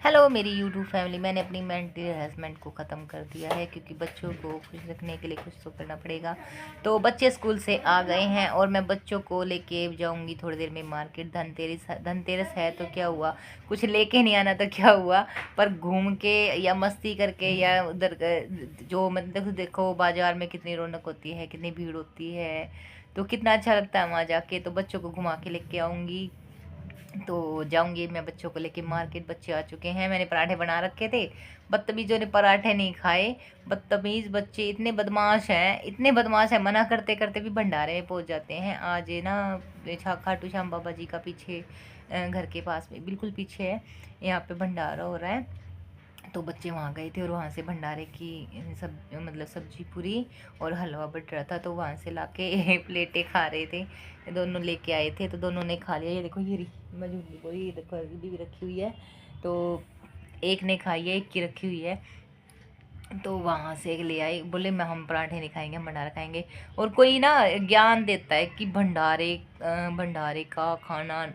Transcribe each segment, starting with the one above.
Hello मेरी YouTube family. मैंने अपनी मेंटल हैरेसमेंट को ख़त्म कर दिया है क्योंकि बच्चों को खुश रखने के लिए कुछ तो करना पड़ेगा। तो बच्चे स्कूल से आ गए हैं और मैं बच्चों को लेके जाऊंगी थोड़ी देर में मार्केट। धनतेरस है तो क्या हुआ, कुछ लेके नहीं आना तो क्या हुआ, पर घूम के या मस्ती करके या उधर जो मतलब देखो बाजार में कितनी रौनक होती है, कितनी भीड़ होती है, तो कितना अच्छा लगता है वहाँ जाके। तो बच्चों को घुमा के लेके आऊँगी। तो जाऊंगी मैं बच्चों को लेके मार्केट। बच्चे आ चुके हैं, मैंने पराठे बना रखे थे। बदतमीजों ने पराठे नहीं खाए। बदतमीज बच्चे इतने बदमाश हैं, इतने बदमाश हैं, मना करते करते भी भंडारे में पहुंच जाते हैं। आज ये ना खाटू श्याम बाबा जी का पीछे घर के पास में बिल्कुल पीछे है, यहाँ पे भंडारा हो रहा है। तो बच्चे वहाँ गए थे और वहाँ से भंडारे की सब मतलब सब्जी पूरी और हलवा बट रहा था, तो वहाँ से लाके प्लेटें खा रहे थे। दोनों लेके आए थे तो दोनों ने खा लिया। ये देखो ये रही मैं झूठ बोली, ये देखो अरबी भी रखी हुई है। तो एक ने खाई है, एक की रखी हुई है। तो वहाँ से एक ले आई, बोले मैं हम पराठे नहीं खाएंगे, हम भंडारा खाएंगे। और कोई ना ज्ञान देता है कि भंडारे का खाना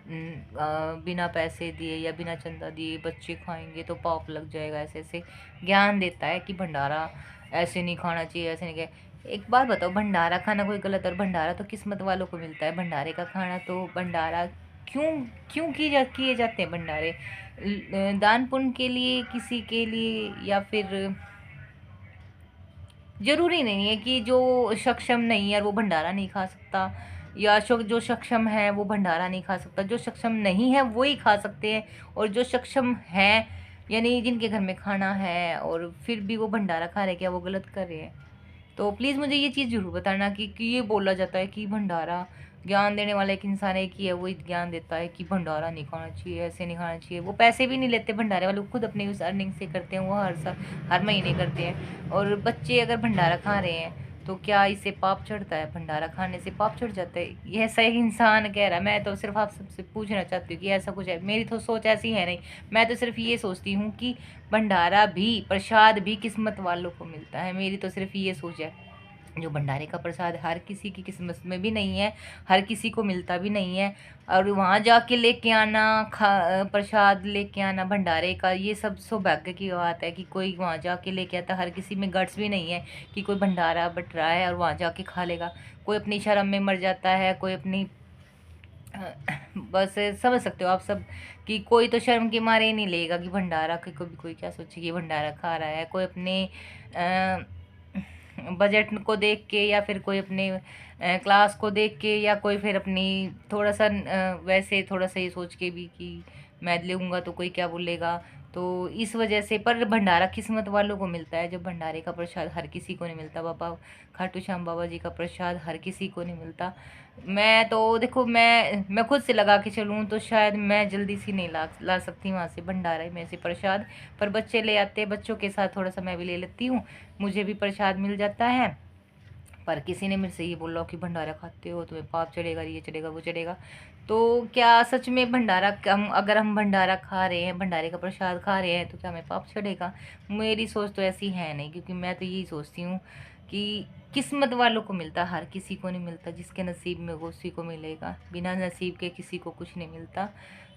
बिना पैसे दिए या बिना चंदा दिए बच्चे खाएंगे तो पाप लग जाएगा। ऐसे ऐसे ज्ञान देता है कि भंडारा ऐसे नहीं खाना चाहिए, ऐसे नहीं एक बात बताओ, भंडारा खाना कोई गलत? और भंडारा तो किस्मत वालों को मिलता है। भंडारे का खाना तो भंडारा क्यों क्यों किए जाते हैं भंडारे? दान पुण्य के लिए, किसी के लिए, या फिर ज़रूरी नहीं है कि जो सक्षम नहीं है वो भंडारा नहीं खा सकता, या जो सक्षम है वो भंडारा नहीं खा सकता। जो सक्षम नहीं है वो ही खा सकते हैं, और जो सक्षम हैं यानी जिनके घर में खाना है और फिर भी वो भंडारा खा रहे, क्या वो गलत कर रहे हैं? तो प्लीज़ मुझे ये चीज़ ज़रूर बताना कि ये बोला जाता है कि भंडारा, ज्ञान देने वाला एक इंसान एक ही है, वो ज्ञान देता है कि भंडारा नहीं खाना चाहिए, ऐसे नहीं खाना चाहिए। वो पैसे भी नहीं लेते भंडारे वाले, खुद अपनी उस अर्निंग से करते हैं, वो हर महीने करते हैं। और बच्चे अगर भंडारा खा रहे हैं तो क्या इससे पाप चढ़ता है? भंडारा खाने से पाप चढ़ जाता है? ये ऐसा एक इंसान कह रहा है। मैं तो सिर्फ आप सबसे पूछना चाहती हूँ कि ऐसा कुछ है? मेरी तो सोच ऐसी है नहीं। मैं तो सिर्फ ये सोचती हूँ कि भंडारा भी, प्रसाद भी किस्मत वालों को मिलता है। मेरी तो सिर्फ ये सोच है। जो भंडारे का प्रसाद हर किसी की किस्मत में भी नहीं है, हर किसी को मिलता भी नहीं है। और वहाँ जाके लेके आना, प्रसाद लेके आना भंडारे का, ये सब सौभाग्य की बात है कि कोई वहाँ जाके लेके आता। हर किसी में गट्स भी नहीं है कि कोई भंडारा बट रहा है और वहाँ जाके खा लेगा। कोई अपनी शर्म में मर जाता है, कोई अपनी बस समझ सकते हो आप सब कि कोई तो शर्म के मारे ही नहीं लेगा कि भंडारा, कि कोई क्या सोचे कि भंडारा खा रहा है। कोई अपने बजट को देख के, या फिर कोई अपने क्लास को देख के, या कोई फिर अपनी थोड़ा सा वैसे थोड़ा सा ये सोच के भी कि मैं लूँगा तो कोई क्या बोलेगा। तो इस वजह से, पर भंडारा किस्मत वालों को मिलता है। जब भंडारे का प्रसाद हर किसी को नहीं मिलता, बाबा खाटू श्याम बाबा जी का प्रसाद हर किसी को नहीं मिलता। मैं तो देखो, मैं खुद से लगा के चलूँ तो शायद मैं जल्दी से नहीं ला सकती वहाँ से भंडारे में से प्रसाद। पर बच्चे ले आते हैं, बच्चों के साथ थोड़ा सा मैं भी ले लेती हूँ, मुझे भी प्रसाद मिल जाता है। पर किसी ने मेरे से ये बोला कि भंडारा खाते हो तुम्हें पाप चढ़ेगा, ये चढ़ेगा वो चढ़ेगा। तो क्या सच में भंडारा, अगर हम भंडारा खा रहे हैं, भंडारे का प्रसाद खा रहे हैं, तो क्या हमें पाप चढ़ेगा? मेरी सोच तो ऐसी है नहीं, क्योंकि मैं तो यही सोचती हूँ कि किस्मत वालों को मिलता, हर किसी को नहीं मिलता। जिसके नसीब में वो उसी को मिलेगा, बिना नसीब के किसी को कुछ नहीं मिलता।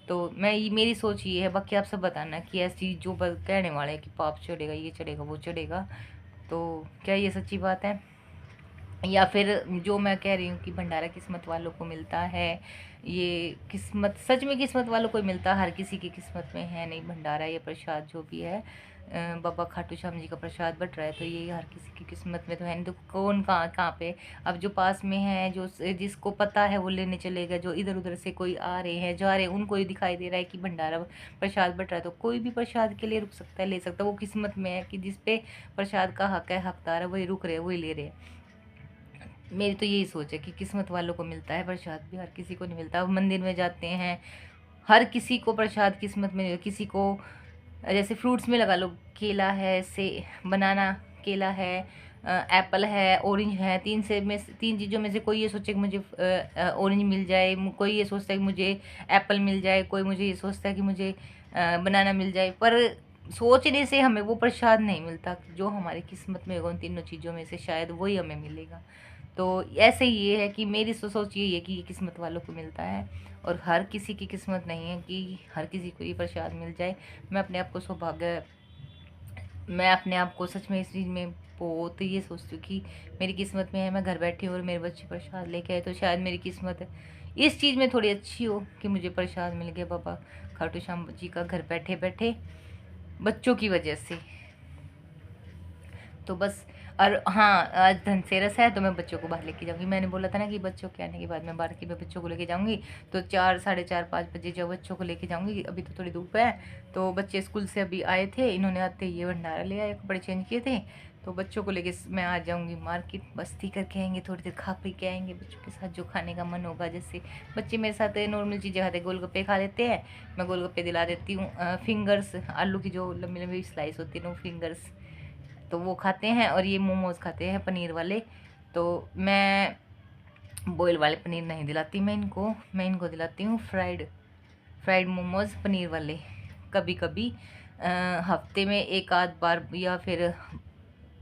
तो मेरी सोच ये है। बाकी आप सब बताना कि ऐसी जो कहने वाले हैं कि पाप चढ़ेगा, ये चढ़ेगा वो चढ़ेगा, तो क्या ये सच्ची बात है? या फिर जो मैं कह रही हूँ कि भंडारा किस्मत वालों को मिलता है, ये किस्मत सच में किस्मत वालों को मिलता, हर किसी की किस्मत में है नहीं भंडारा। ये प्रसाद जो भी है बाबा खाटू श्याम जी का प्रसाद बट रहा है, तो ये हर किसी की किस्मत में तो है नहीं। तो कौन कहाँ कहाँ पे, अब जो पास में है, जो जिसको पता है वो लेने चलेगा। जो इधर उधर से कोई आ रहे हैं जा रहे हैं, उनको ये दिखाई दे रहा है कि भंडारा प्रसाद बट रहा है, तो कोई भी प्रसाद के लिए रुक सकता है, ले सकता है। वो किस्मत में है कि जिस पे प्रसाद का हक है, हकदार है, वही रुक रहे हैं, वही ले रहे हैं। मेरी तो यही सोच है कि किस्मत वालों को मिलता है प्रसाद भी, हर किसी को नहीं मिलता। अब मंदिर में जाते हैं, हर किसी को प्रसाद किस्मत में, किसी को जैसे फ्रूट्स में लगा लो, केला है, से बनाना, केला है, एप्पल है, ऑरेंज है। तीन चीज़ों में से कोई ये सोचे कि मुझे ऑरेंज मिल जाए, कोई ये सोचता है कि मुझे एप्पल मिल जाए, कोई मुझे ये सोचता है कि मुझे बनाना मिल जाए। पर सोचने से हमें वो प्रसाद नहीं मिलता जो हमारी किस्मत में होगा। उन तीनों चीज़ों में से शायद वही हमें मिलेगा। तो ऐसे ही ये है कि मेरी सोच यही है कि ये किस्मत वालों को मिलता है, और हर किसी की किस्मत नहीं है कि हर किसी को ये प्रसाद मिल जाए। मैं अपने आप को सौभाग्य मैं अपने आप को सच में इस चीज़ में बहुत ये सोचती हूँ कि मेरी किस्मत में है मैं घर बैठी हूँ और मेरे बच्चे प्रसाद लेके आए, तो शायद मेरी किस्मत इस चीज़ में थोड़ी अच्छी हो कि मुझे प्रसाद मिल गया बाबा खाटू श्याम जी का घर बैठे बैठे बच्चों की वजह से। तो बस। और हाँ, आज धनतेरस है तो मैं बच्चों को बाहर लेके जाऊंगी। मैंने बोला था ना कि बच्चों के आने के बाद मैं बाहर की मैं बच्चों को लेके जाऊंगी, तो 4, साढ़े 4, 5 बजे जब बच्चों को लेके जाऊंगी, अभी तो थोड़ी धूप है। तो बच्चे स्कूल से अभी आए थे, इन्होंने आते ही ये भंडारा ले आए, कपड़े चेंज किए थे, तो बच्चों को लेके मैं आ जाऊंगी मार्केट, मस्ती करके आएंगे, थोड़ी देर खा पी के आएंगे बच्चों के साथ जो खाने का मन होगा। जैसे बच्चे मेरे साथ नॉर्मल चीज़ें खाते, गोलगप्पे खा लेते हैं, मैं गोलगप्पे दिला देती हूँ, फिंगर्स आलू की जो लंबी लंबी स्लाइस होती है ना, फिंगर्स, तो वो खाते हैं। और ये मोमोज़ खाते हैं पनीर वाले, तो मैं बॉयल वाले पनीर नहीं दिलाती मैं इनको दिलाती हूँ फ्राइड फ्राइड मोमोज़ पनीर वाले, कभी कभी हफ्ते में एक आध बार, या फिर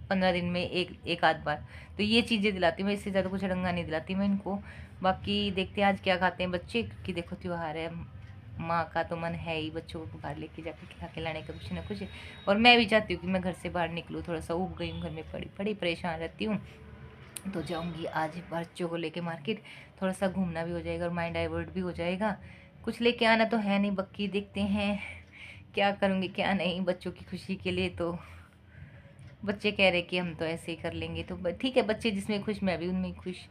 15 दिन में एक एक आध बार, तो ये चीज़ें दिलाती हूँ मैं, इससे ज़्यादा कुछ रंगा नहीं दिलाती मैं इनको। बाकी देखते हैं आज क्या खाते हैं बच्चे, क्योंकि देखो त्योहार है, माँ का तो मन है ही बच्चों को बाहर लेके जाके खिला के लाने का कुछ ना कुछ। और मैं भी चाहती हूँ कि मैं घर से बाहर निकलूँ, थोड़ा सा ऊब गई हूँ घर में, पड़ी पड़ी परेशान रहती हूँ। तो जाऊँगी आज बच्चों को लेके मार्केट, थोड़ा सा घूमना भी हो जाएगा और माइंड डाइवर्ट भी हो जाएगा। कुछ लेके आना तो है नहीं, बाकी देखते हैं क्या करूँगी क्या नहीं बच्चों की खुशी के लिए। तो बच्चे कह रहे कि हम तो ऐसे ही कर लेंगे, तो ठीक है, बच्चे जिसमें खुश मैं भी उनमें खुश,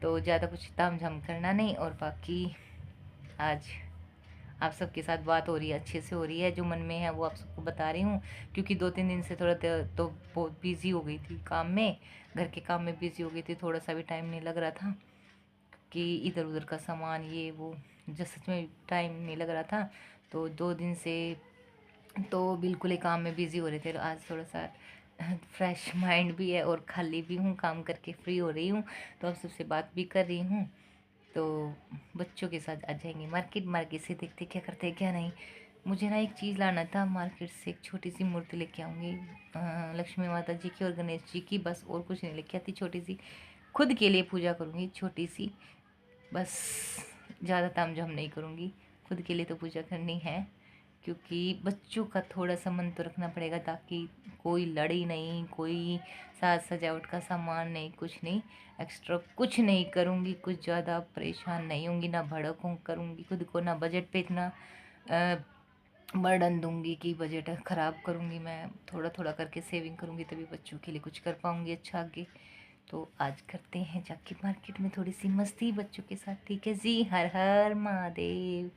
तो ज़्यादा कुछ तामझाम करना नहीं। और बाकी आज आप सबके साथ बात हो रही है, अच्छे से हो रही है, जो मन में है वो आप सबको बता रही हूँ, क्योंकि 2-3 दिन से थोड़ा तो बहुत बिजी हो गई थी काम में, घर के काम में बिजी हो गई थी, थोड़ा सा भी टाइम नहीं लग रहा था कि इधर उधर का सामान ये वो, जो सच में टाइम नहीं लग रहा था। तो 2 दिन से तो बिल्कुल ही काम में बिज़ी हो रहे थे, और आज थोड़ा सा फ्रेश माइंड भी है और खाली भी हूँ, काम करके फ्री हो रही हूँ, तो अब सबसे बात भी कर रही हूँ। तो बच्चों के साथ आ जाएंगे मार्केट, मार्केट से देखते क्या करते हैं क्या नहीं। मुझे ना एक चीज़ लाना था मार्केट से, एक छोटी सी मूर्ति लेके आऊँगी लक्ष्मी माता जी की और गणेश जी की, बस और कुछ नहीं लेके आती, छोटी सी खुद के लिए पूजा करूँगी, छोटी सी बस, ज़्यादा तामझाम नहीं करूँगी, खुद के लिए तो पूजा करनी है, क्योंकि बच्चों का थोड़ा सा मन तो रखना पड़ेगा, ताकि कोई लड़े नहीं, कोई साज सजावट का सामान नहीं, कुछ नहीं, एक्स्ट्रा कुछ नहीं करूँगी, कुछ ज़्यादा परेशान नहीं होंगी, ना भड़क करूँगी खुद को, ना बजट पे इतना बर्डन दूंगी कि बजट ख़राब करूँगी। मैं थोड़ा थोड़ा करके सेविंग करूँगी, तभी बच्चों के लिए कुछ कर पाऊँगी अच्छा आगे। तो आज करते हैं जाके मार्केट में थोड़ी सी मस्ती बच्चों के साथ, ठीक है जी। हर हर महादेव।